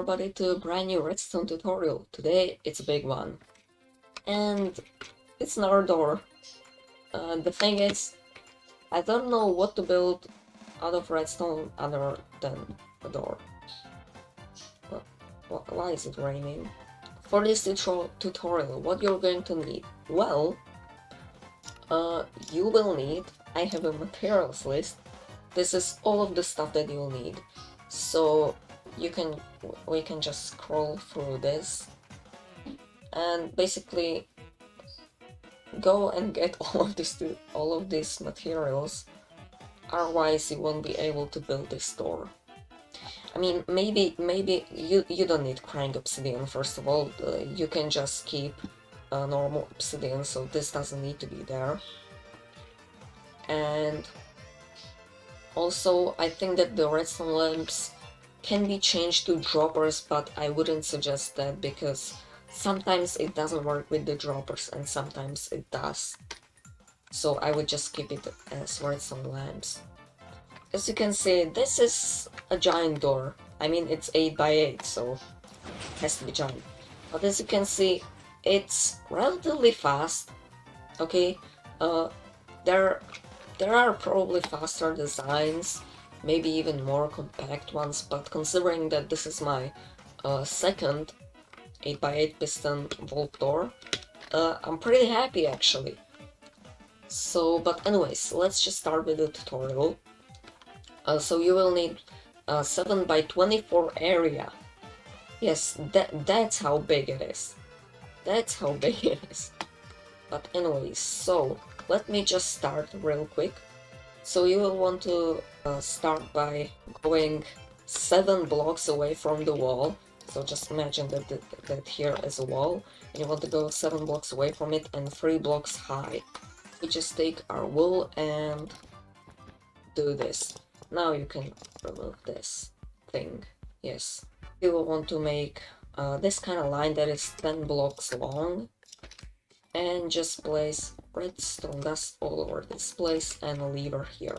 everybody to a brand new redstone tutorial. Today it's a big one. And it's another door. The thing is, I don't know what to build out of redstone other than a door. Why is it raining? For this tutorial, what you're going to need? Well, you will need, I have a materials list. This is all of the stuff that you'll need. So we can just scroll through this and basically go and get all of these materials. Otherwise, you won't be able to build this store. I mean, maybe you don't need crying obsidian. First of all, you can just keep normal obsidian, so this doesn't need to be there. And also, I think that the redstone lamps can be changed to droppers, but I wouldn't suggest that because sometimes it doesn't work with the droppers and sometimes it does. So I would just keep it as redstone lamps. As you can see, this is a giant door. I mean, it's 8 by 8, so it has to be giant. But as you can see, it's relatively fast. Okay, there are probably faster designs, maybe even more compact ones, but considering that this is my second 8 by 8 piston vault door, I'm pretty happy actually. So, but anyways, let's just start with the tutorial. So you will need 7 by 24 area. Yes, that's how big it is. That's how big it is. But anyways, so let me just start real quick. So you will want to start by going 7 blocks away from the wall. So just imagine that here is a wall, and you want to go 7 blocks away from it and 3 blocks high. We just take our wool and do this. Now you can remove this thing. Yes. You will want to make this kind of line that is 10 blocks long, and just place redstone dust all over this place and a lever here.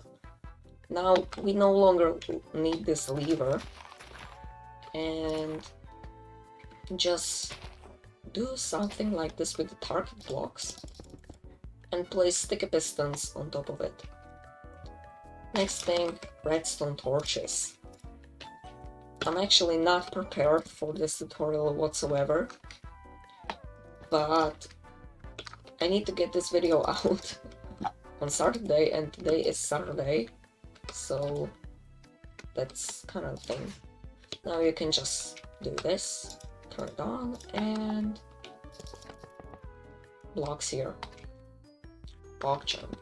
Now we no longer need this lever, and just do something like this with the target blocks and place sticky pistons on top of it. Next thing, redstone torches. I'm actually not prepared for this tutorial whatsoever, but I need to get this video out on Saturday, and today is Saturday, so that's kind of the thing. Now you can just do this, turn it on, and blocks here. Block jump.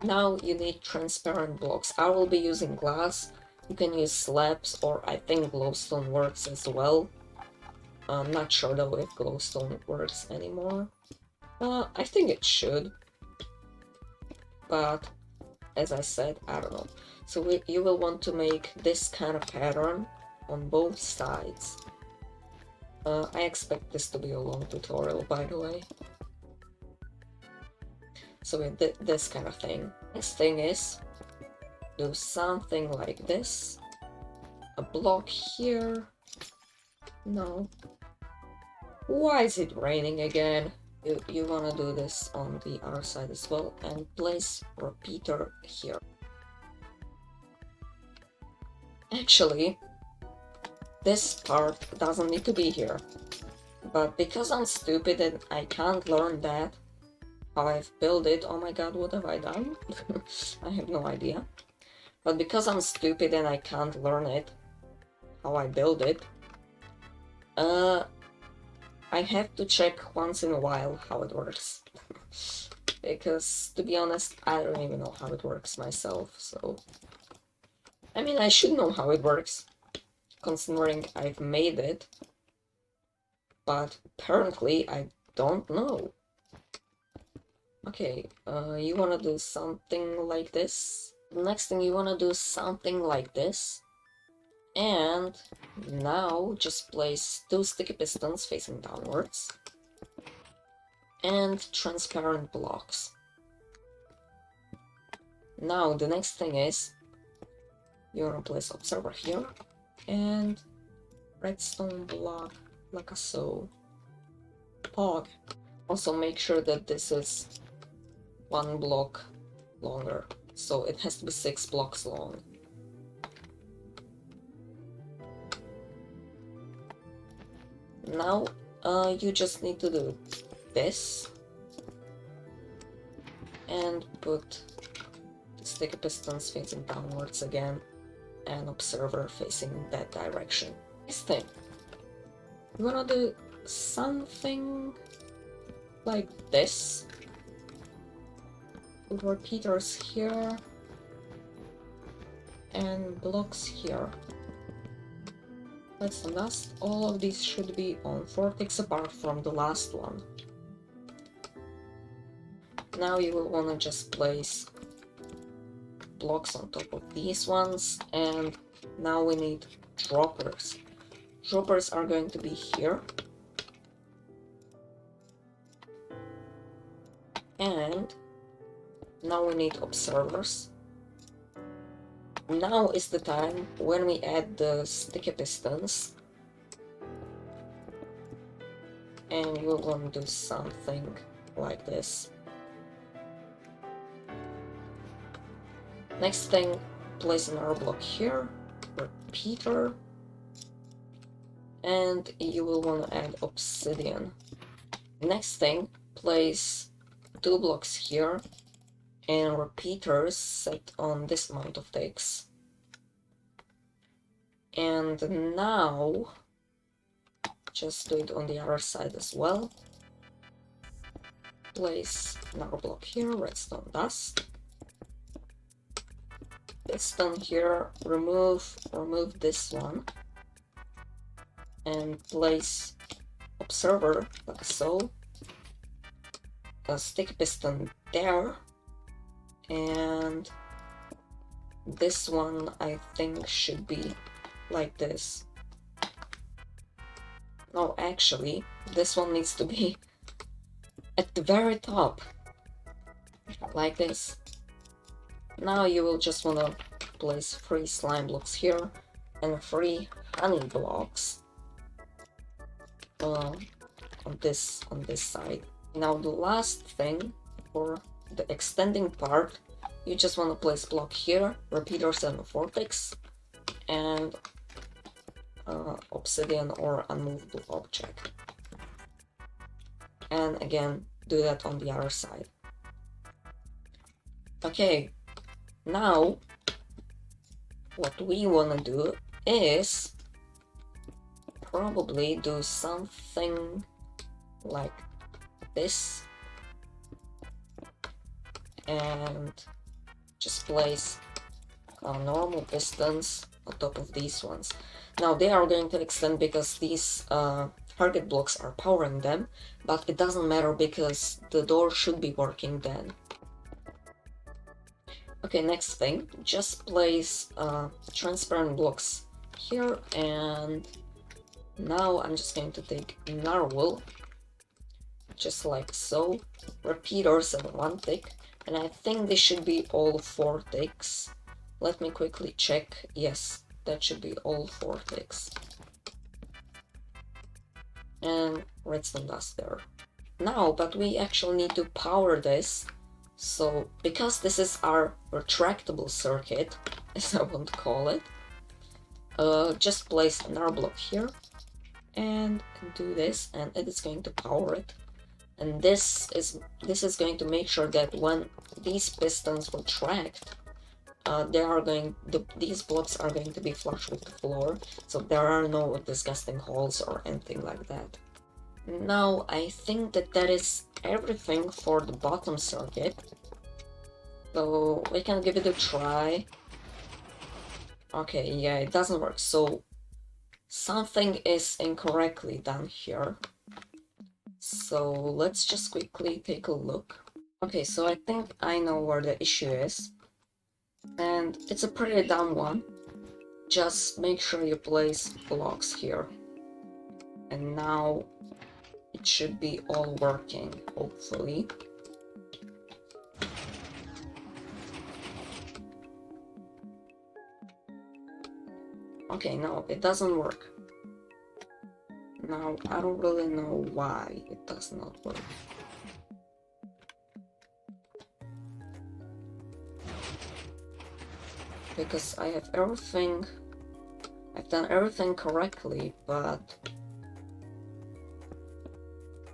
Now you need transparent blocks. I will be using glass. You can use slabs, or I think glowstone works as well. I'm not sure though if glowstone works anymore. I think it should. But as I said, I don't know. So you will want to make this kind of pattern on both sides. I expect this to be a long tutorial, by the way. So this kind of thing. Next thing is do something like this. A block here. No. Why is it raining again? You wanna do this on the other side as well, and place repeater here. Actually, this part doesn't need to be here. But because I'm stupid and I can't learn that, how I've built it, oh my god, what have I done? I have no idea. But because I'm stupid and I can't learn it, how I build it, I have to check once in a while how it works. Because, to be honest, I don't even know how it works myself, so... I mean, I should know how it works, considering I've made it, but apparently I don't know. Okay, you wanna do something like this. Next thing, you wanna do something like this. And now just place 2 sticky pistons facing downwards. And transparent blocks. Now the next thing is, you wanna place observer here. and redstone block like so. Pog. Also make sure that this is 1 block longer, so it has to be 6 blocks long. Now you just need to do this and put the sticky pistons facing downwards again and observer facing that direction. Next thing, you wanna do something like this. Put repeaters here and blocks here. That's the last. All of these should be on 4 ticks apart from the last one. Now you will want to just place blocks on top of these ones, and now we need droppers. Droppers are going to be here. And now we need observers. Now is the time when we add the sticky pistons. And we're going to do something like this. Next thing, place another block here, repeater, and you will want to add obsidian. Next thing, place 2 blocks here and repeaters set on this amount of ticks. And now just do it on the other side as well. Place another block here, redstone dust. Piston here, remove this one and place observer like so. A stick piston there, and this one I think should be like this. No, actually, this one needs to be at the very top, like this. Now you will just want to place 3 slime blocks here and 3 honey blocks on this side. Now the last thing, for the extending part, you just want to place block here, repeaters and vortex, and obsidian or unmovable object. And again, do that on the other side. Okay, now what we want to do is probably do something like this and just place normal pistons on top of these ones. Now they are going to extend because these target blocks are powering them, but it doesn't matter because the door should be working then. Okay, next thing, just place transparent blocks here, and now I'm just going to take youll, just like so, repeaters and 1 tick, and I think this should be all 4 ticks. Let me quickly check. Yes, that should be all 4 ticks. And redstone dust there. Now, but we actually need to power this. So, because this is our retractable circuit, as I want to call it, just place another block here and do this, and it is going to power it. And this is going to make sure that when these pistons retract, these blocks are going to be flush with the floor, so there are no disgusting holes or anything like that. Now I think that is everything for the bottom circuit, so we can give it a try. Okay, yeah, it doesn't work, so something is incorrectly done here. So let's just quickly take a look. Okay, so I think I know where the issue is, and it's a pretty dumb one. Just make sure you place blocks here, and now it should be all working, hopefully. Okay, no, it doesn't work. Now, I don't really know why it does not work. Because I have everything... I've done everything correctly, but...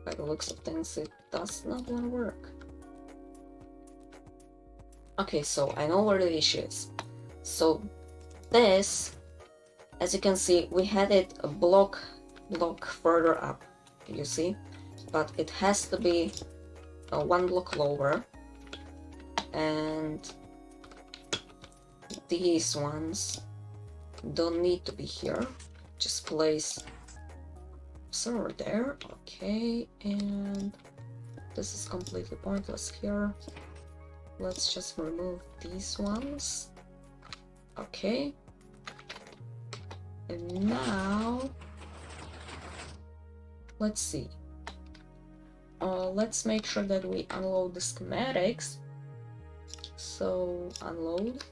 by the looks of things, it does not want to work. Okay, so I know where the issue is. So, this... as you can see, we had it a block further up, you see? But it has to be one block lower. And these ones don't need to be here. Just place server there. Okay, and this is completely pointless here. Let's just remove these ones. Okay. And now, let's see. Let's make sure that we unload the schematics. So, unload.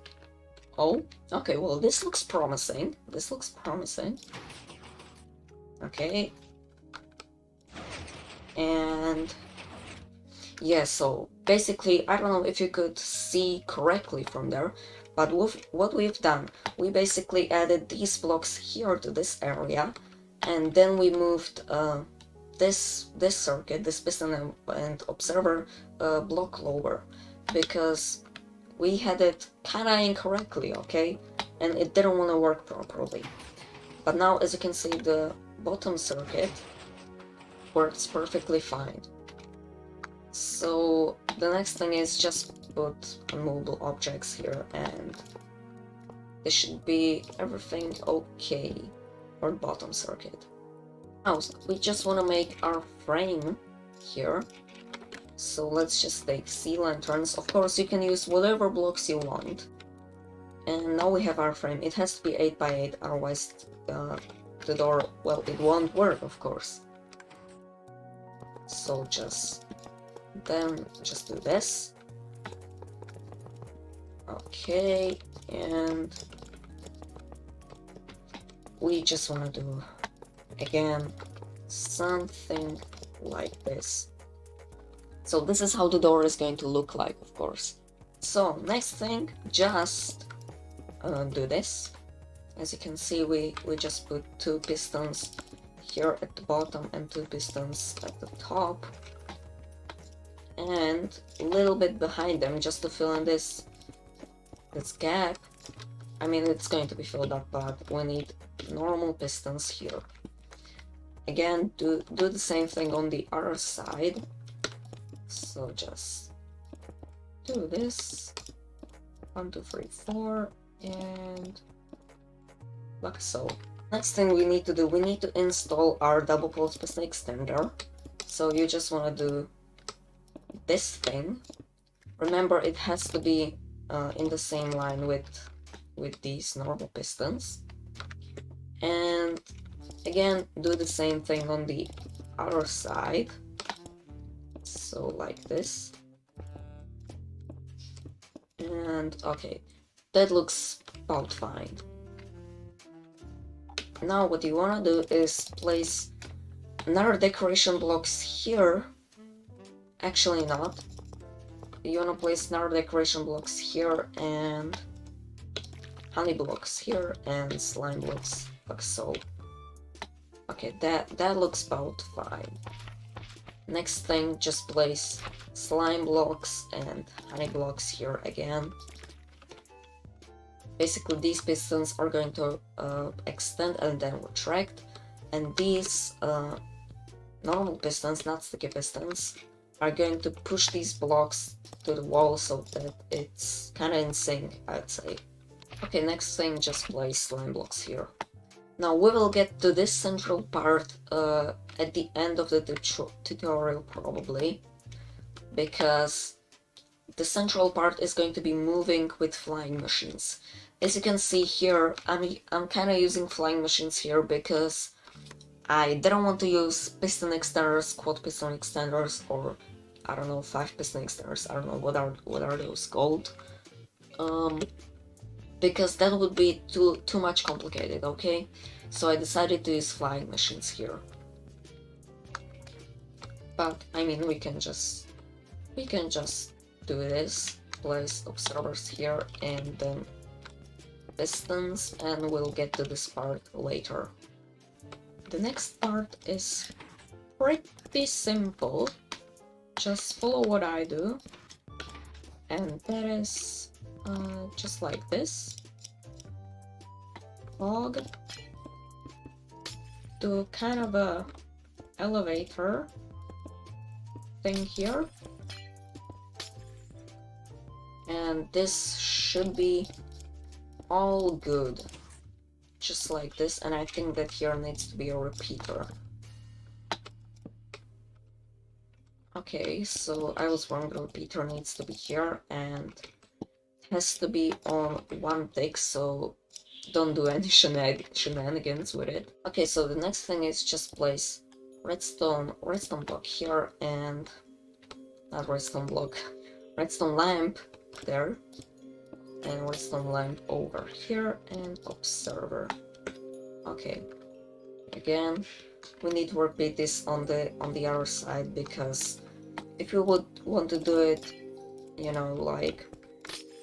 Oh, okay, well, this looks promising. This looks promising. Okay. And yeah, so basically, I don't know if you could see correctly from there, but what we've done, we basically added these blocks here to this area, and then we moved this circuit, this piston and observer block lower, because we had it kinda incorrectly, okay? And it didn't want to work properly. But now, as you can see, the bottom circuit works perfectly fine. So the next thing is just put unmovable objects here, and this should be everything okay for the bottom circuit. Now we just want to make our frame here. So let's just take sea lanterns. Of course, you can use whatever blocks you want. And now we have our frame. It has to be 8 by 8, otherwise the door, well, it won't work, of course. So then just do this. Okay, and we just want to do, again, something like this. So this is how the door is going to look like, of course. So next thing, just do this. As you can see, we just put 2 pistons here at the bottom and 2 pistons at the top. And a little bit behind them, just to fill in this gap. I mean, it's going to be filled up, but we need normal pistons here. Again, do the same thing on the other side. So just do this. 1, 2, 3, 4, and like so. Next thing we need to do, we need to install our double pulse piston extender. So you just want to do this thing. Remember, it has to be in the same line with these normal pistons. And again, do the same thing on the other side. So like this. And okay, that looks about fine. Now what you wanna do is place another decoration blocks here. Actually not. You wanna place another decoration blocks here, and honey blocks here, and slime blocks like so. Okay, that looks about fine. Next thing, just place slime blocks and honey blocks here again. Basically, these pistons are going to extend and then retract, and these normal pistons, not sticky pistons, are going to push these blocks to the wall so that it's kind of in sync, I'd say. Okay, next thing, just place slime blocks here. Now we will get to this central part at the end of the tutorial probably, because the central part is going to be moving with flying machines. As you can see here, I'm kind of using flying machines here because I didn't want to use piston extenders, quad piston extenders, or I don't know, 5 piston extenders. I don't know what are those called. because that would be too much complicated, okay? So I decided to use flying machines here. But I mean, we can just do this, place observers here and then pistons, and we'll get to this part later. The next part is pretty simple. Just follow what I do, and that is just like this. Fog, do kind of a elevator thing here, and this should be all good, just like this. And I think that here needs to be a repeater. Okay, so I was wrong, the repeater needs to be here and it has to be on one tick, so don't do any shenanigans with it. Okay, so the next thing is just place redstone block here, and not redstone block, redstone lamp there, and redstone lamp over here, and observer. Okay, again, we need to repeat this on the other side, because if you would want to do it, you know, like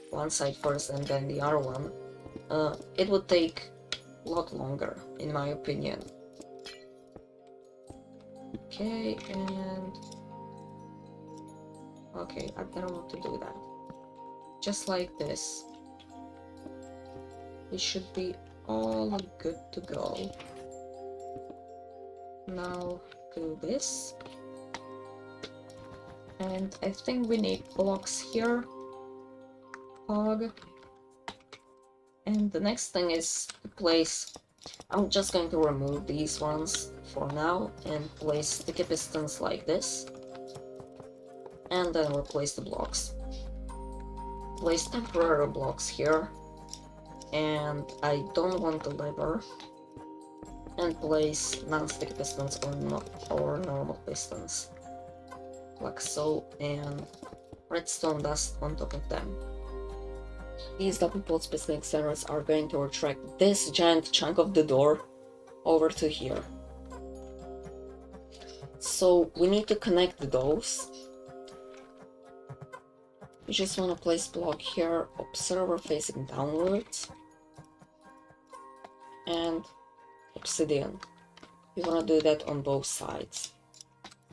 one side first and then the other one, it would take a lot longer, in my opinion. Okay, and okay, I don't want to do that. Just like this. It should be all good to go. Now do this. And I think we need blocks here. Fog. And the next thing is to place, I'm just going to remove these ones for now and place sticky pistons like this. And then replace the blocks. Place temporary blocks here. And I don't want the lever. And place non-sticky pistons or normal pistons. Like so, and redstone dust on top of them. These double pulse piston extenders are going to retract this giant chunk of the door over to here. So we need to connect those. You just want to place block here, observer facing downwards, and obsidian. You want to do that on both sides.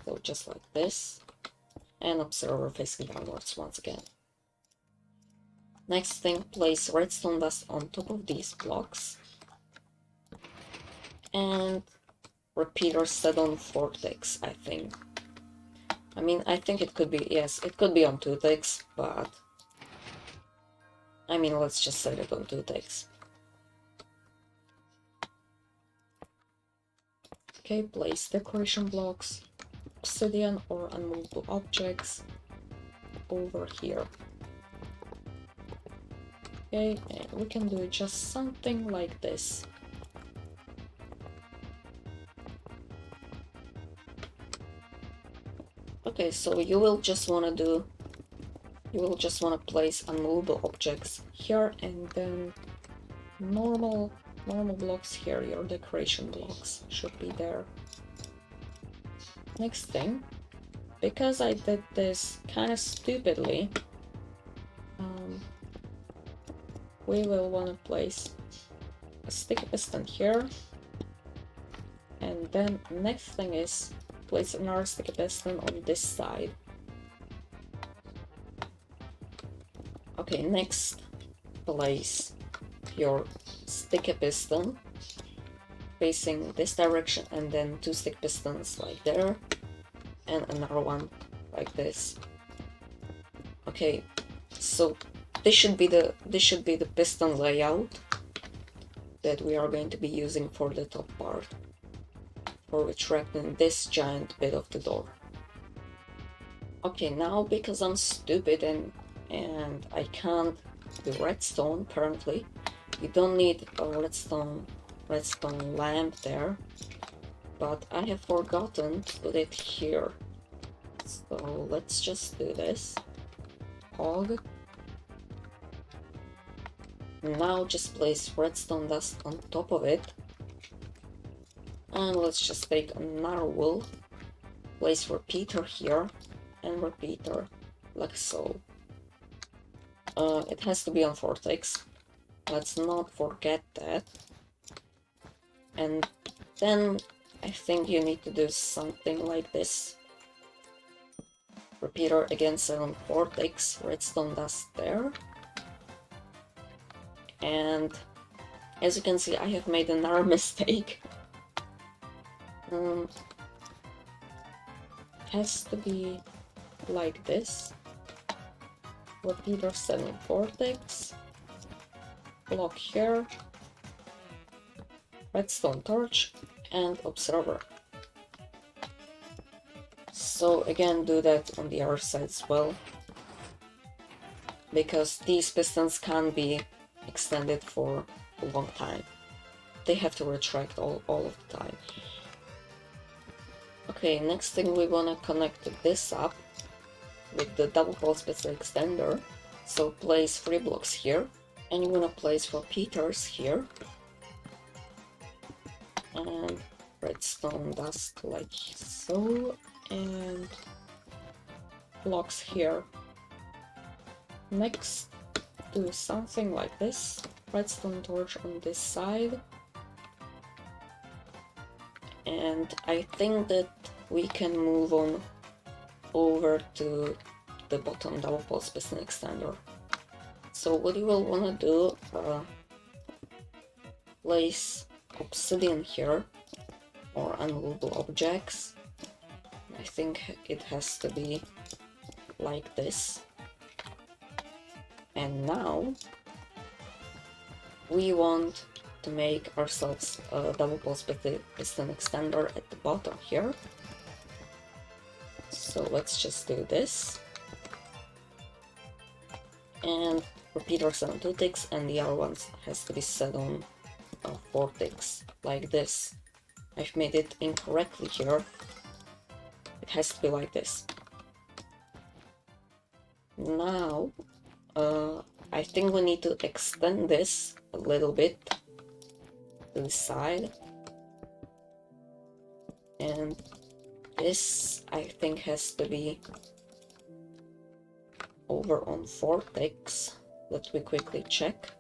So just like this, and observer facing downwards once again. Next thing, place redstone dust on top of these blocks. And repeater set on 4 ticks, I think. I mean, I think it could be, yes, it could be on 2 ticks, but I mean, let's just set it on 2 ticks. Okay, place decoration blocks, obsidian or unmovable objects over here. Okay, and we can do just something like this. Okay, so you will just want to place unmovable objects here, and then normal blocks here, your decoration blocks should be there. Next thing, because I did this kind of stupidly, we will want to place a sticky piston here, and then next thing is place another sticky piston on this side. Okay, next place your sticky piston facing this direction, and then 2 stick pistons like there, and another one like this. Okay, so this should be the piston layout that we are going to be using for the top part, for retracting this giant bit of the door. Okay, now because I'm stupid and I can't do redstone currently, you don't need a redstone lamp there, but I have forgotten to put it here. So let's just do this. Hog. Now just place redstone dust on top of it. And let's just take another wool, place repeater here, and repeater like so. It has to be on 4 ticks. Let's not forget that. And then I think you need to do something like this. Repeater again 4 ticks, redstone dust there. And as you can see, I have made another mistake. It has to be like this. Repeater 4 ticks. Block here. Redstone torch and observer. So again, do that on the other side as well, because these pistons can't be extended for a long time. They have to retract all of the time. Okay, next thing we want to connect this up with the double pulse piston extender. So place 3 blocks here, and you want to place repeaters here. And redstone dust like so, and blocks here. Next, do something like this. Redstone torch on this side. And I think that we can move on over to the bottom double pulse piston extender. So what you will want to do, place obsidian here, or unmovable objects. I think it has to be like this. And now we want to make ourselves a double pulse piston extender at the bottom here. So let's just do this. And repeater set on 2 ticks, and the other ones has to be set on 4 ticks, like this. I've made it incorrectly here. It has to be like this. Now, I think we need to extend this a little bit to the side. And this, I think, has to be over on 4 ticks. Let me quickly check.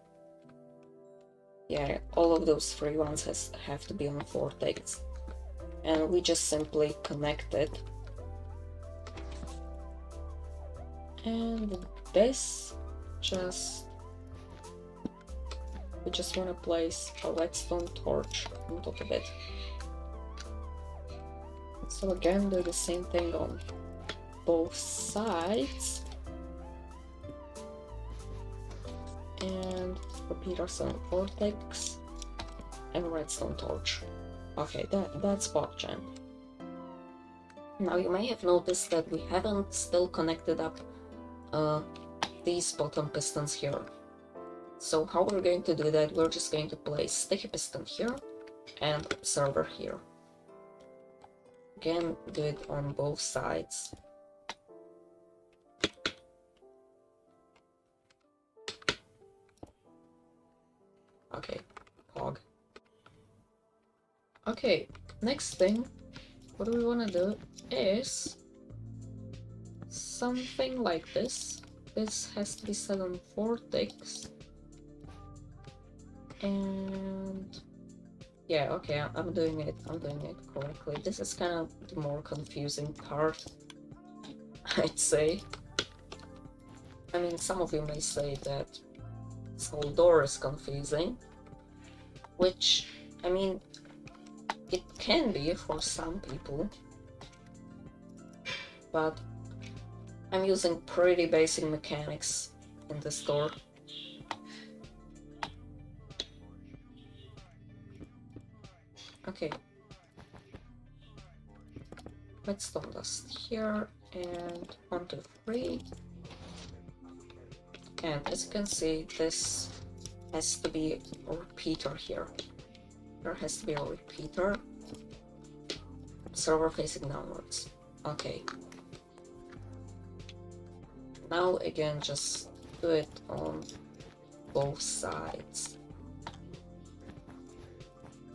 Yeah, all of those 3 ones have to be on 4 ticks. And we just simply connect it. And this, we just want to place a redstone torch on top of it. So again, do the same thing on both sides. And repeater 4 ticks and redstone torch. Okay, that's spot jam. Now you may have noticed that we haven't still connected up these bottom pistons here. So how we're going to do that, we're just going to place sticky piston here and observer here. Again, do it on both sides. Okay, pog. Okay, next thing, what we want to do is something like this. This has to be set on 4 ticks. And yeah, okay, I'm doing it correctly. This is kind of the more confusing part, I'd say. I mean, some of you may say that this whole door is confusing, which, I mean, it can be for some people, but I'm using pretty basic mechanics in this door. Okay. Redstone dust here, and 1, 2, 3. And as you can see, this has to be a repeater here. There has to be a repeater. Server facing downwards. Okay. Now again, just do it on both sides.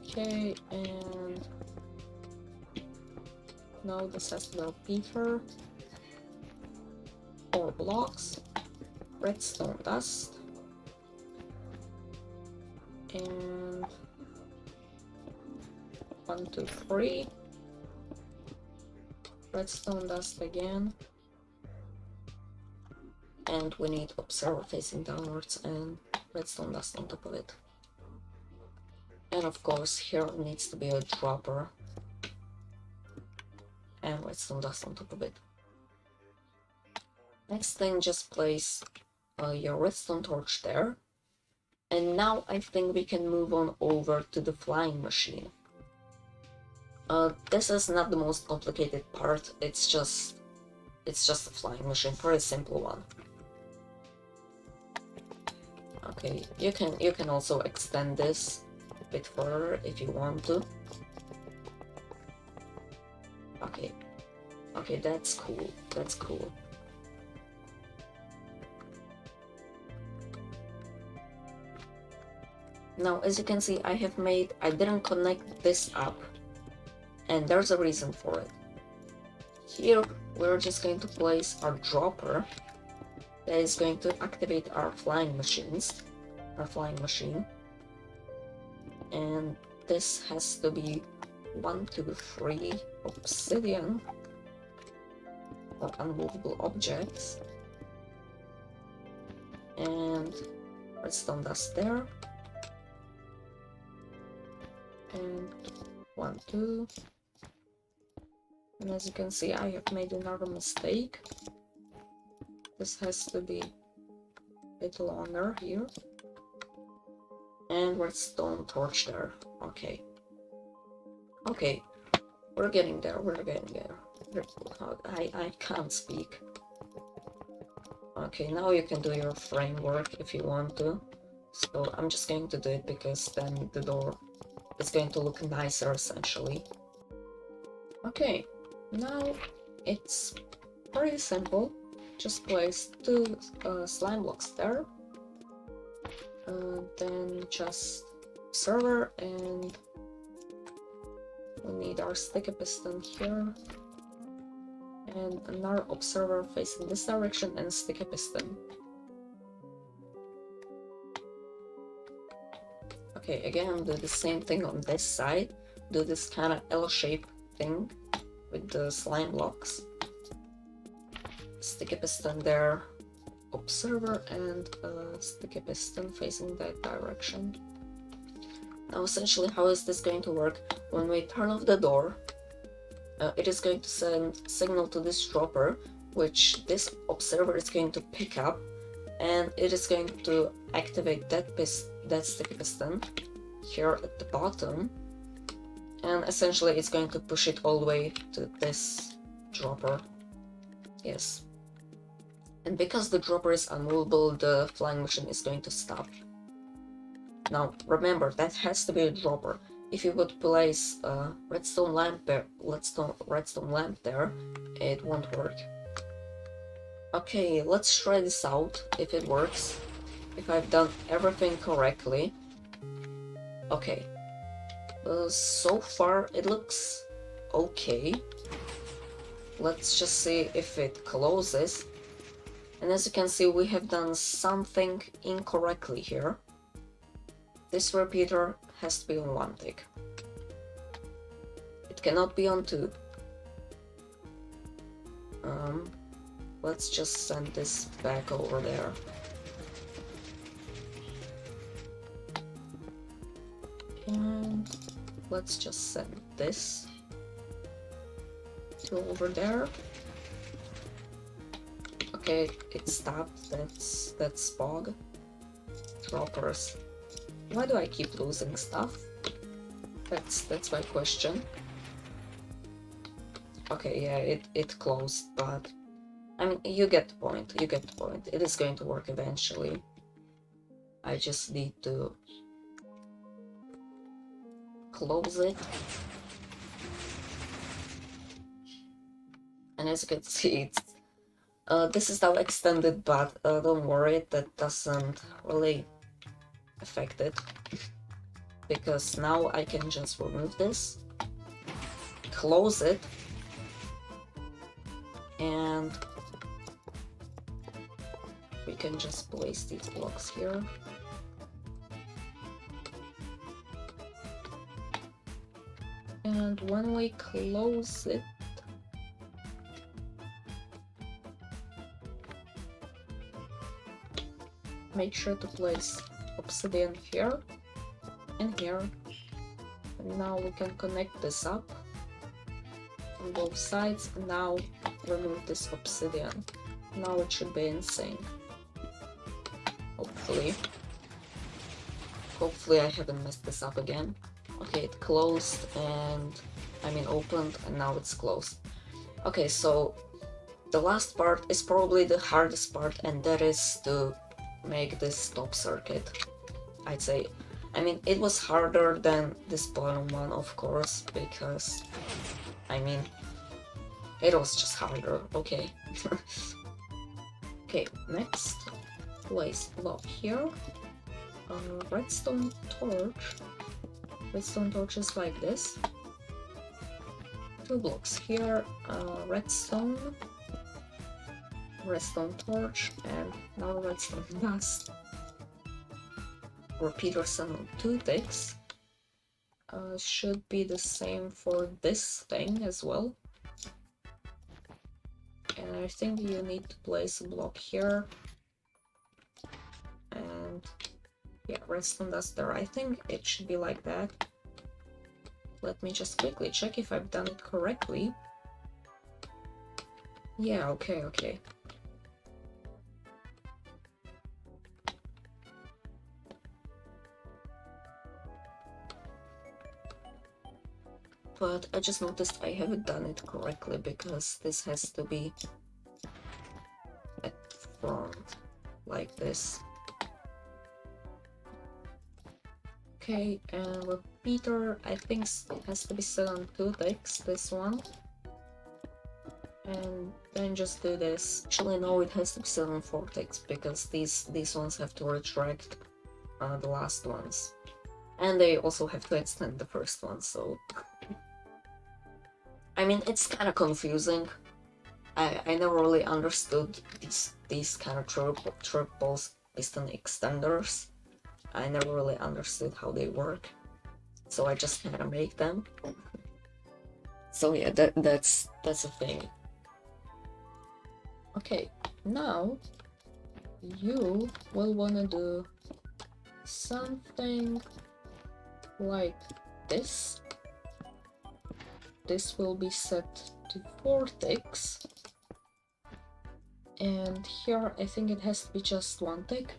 Okay, and now this has to go Peter. 4 blocks, redstone dust, and 1, 2, 3. Redstone dust again. And we need observer facing downwards and redstone dust on top of it. And of course here needs to be a dropper and redstone dust on top of it. Next thing, just place your redstone torch there. And now I think we can move on over to the flying machine. This is not the most complicated part, it's just a flying machine, pretty simple one. Okay, you can also extend this a bit further if you want to. Okay, that's cool. That's cool. Now, as you can see, I didn't connect this up, and there's a reason for it. Here, we're just going to place our dropper that is going to activate our flying machine. And this has to be 1, 2, 3 obsidian or unmovable objects. And redstone dust there. And 1, 2. And as you can see, I have made another mistake. This has to be a bit longer here. And redstone torch there. Okay. Okay. We're getting there. I can't speak. Okay, now you can do your framework if you want to. So I'm just going to do it because then the door is going to look nicer essentially. Okay, now it's pretty simple. Just place 2 slime blocks there. Then just server, and we need our sticky piston here. And another observer facing this direction and sticky piston. Okay, again, do the same thing on this side. Do this kind of L-shaped thing with the slime blocks. Sticky piston there, observer, and sticky piston facing that direction. Now, essentially, how is this going to work? When we turn off the door, it is going to send signal to this dropper, which this observer is going to pick up, and it is going to activate that sticky piston here at the bottom, and essentially it's going to push it all the way to this dropper. Yes. And because the dropper is unmovable, the flying machine is going to stop. Now remember, that has to be a dropper. If you would place a redstone lamp there, it won't work. Okay, let's try this out, if it works. If I've done everything correctly. Okay. So far it looks okay. Let's just see if it closes. And as you can see, we have done something incorrectly here. This repeater has to be on 1 tick. It cannot be on 2. Let's just send this back over there. And let's just send this to over there. Okay, it stopped. That's fog. Droppers. Why do I keep losing stuff? That's my question. Okay, yeah, it closed, but I mean, you get the point. It is going to work eventually. I just need to close it. And as you can see, this is now extended, but don't worry, that doesn't really affected, because now I can just remove this, close it, and we can just place these blocks here. And when we close it, make sure to place obsidian here and here. And now we can connect this up on both sides. And now remove this obsidian. Now it should be in sync. Hopefully I haven't messed this up again. Okay, it closed and opened, and now it's closed. Okay, so the last part is probably the hardest part, and that is to make this stop circuit, I'd say. It was harder than this bottom one, of course, because it was just harder. Okay. Okay, next, place block here. Redstone torch. Redstone torches like this. 2 blocks here. Redstone torch, and now redstone dust. Repeaters and 2 ticks. Should be the same for this thing as well. And I think you need to place a block here. And yeah, redstone dust there. I think it should be like that. Let me just quickly check if I've done it correctly. Yeah, okay. But I just noticed I haven't done it correctly, because this has to be at front, like this. Okay, and repeater, I think it has to be set on 2 ticks, this one. And then just do this. Actually, no, it has to be set on 4 ticks, because these ones have to retract the last ones. And they also have to extend the first one, so... it's kind of confusing. I never really understood these kind of triple piston extenders. I never really understood how they work, so I just kind of make them. So yeah, that's a thing. Okay, now you will want to do something like this. This will be set to 4 ticks, and here I think it has to be just 1 tick.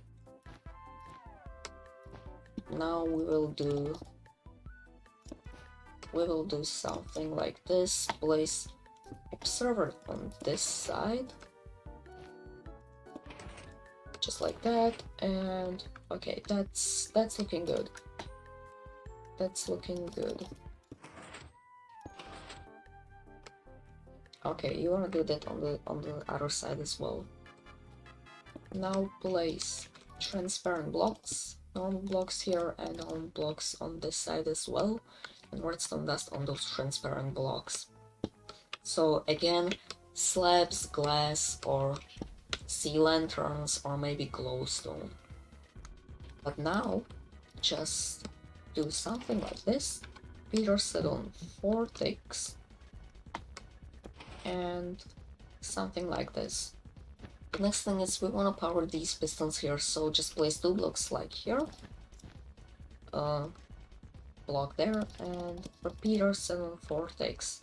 Now we will do something like this. Place observer on this side, just like that. And okay, that's looking good. That's looking good. Okay, you wanna do that on the other side as well. Now place transparent blocks, normal blocks here, and normal blocks on this side as well, and redstone dust on those transparent blocks. So again, slabs, glass, or sea lanterns, or maybe glowstone. But now, just do something like this. Peter set on 4 ticks, and something like this. The next thing is we want to power these pistons here, so just place 2 blocks like here, block there, and repeater set on 4 ticks.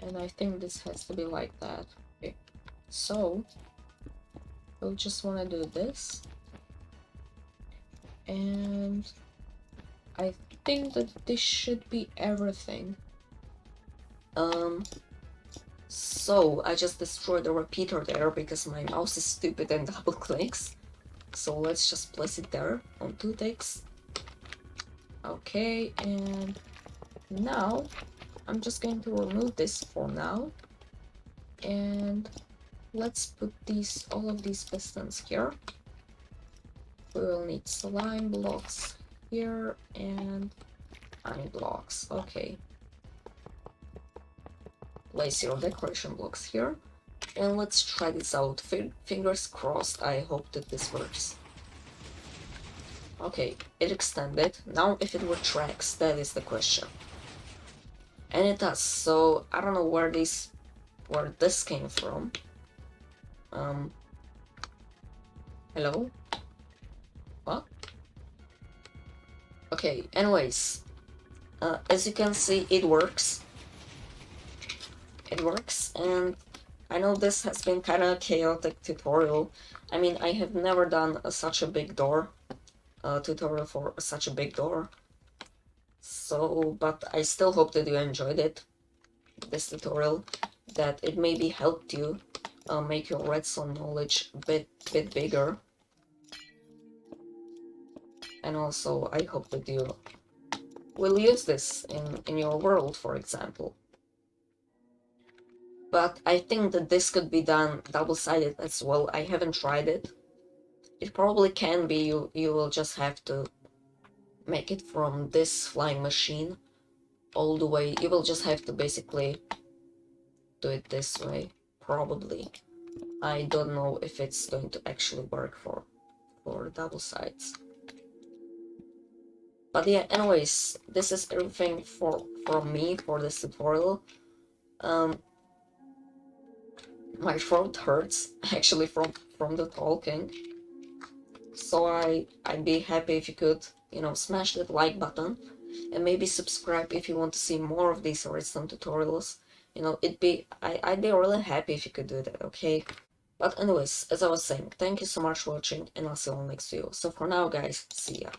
And I think this has to be like that. Okay. So we'll just want to do this, and I think that this should be everything. So I just destroyed the repeater there because my mouse is stupid and double clicks. So let's just place it there on 2 ticks. Okay, and now I'm just going to remove this for now. And let's put all of these pistons here. We will need slime blocks here and iron blocks. Okay. Place your decoration blocks here. And let's try this out. Fingers crossed, I hope that this works. Okay, it extended. Now if it retracts, that is the question. And it does, so I don't know where this came from. Hello? What? Okay, anyways. As you can see, it works. It works, and I know this has been kind of a chaotic tutorial. I mean, I have never done such a big door. Tutorial for such a big door. So, but I still hope that you enjoyed it. This tutorial, that it maybe helped you make your redstone knowledge a bit bigger, and also I hope that you will use this in your world, for example. But I think that this could be done double-sided as well. I haven't tried it. It probably can be. You will just have to make it from this flying machine all the way. You will just have to basically do it this way, probably. I don't know if it's going to actually work for double sides. But yeah, anyways, this is everything from me for this tutorial. My throat hurts actually from the talking. So I'd be happy if you could, smash that like button and maybe subscribe if you want to see more of these redstone tutorials. I'd be really happy if you could do that, okay? But anyways, as I was saying, thank you so much for watching, and I'll see you all next video. So for now, guys, see ya.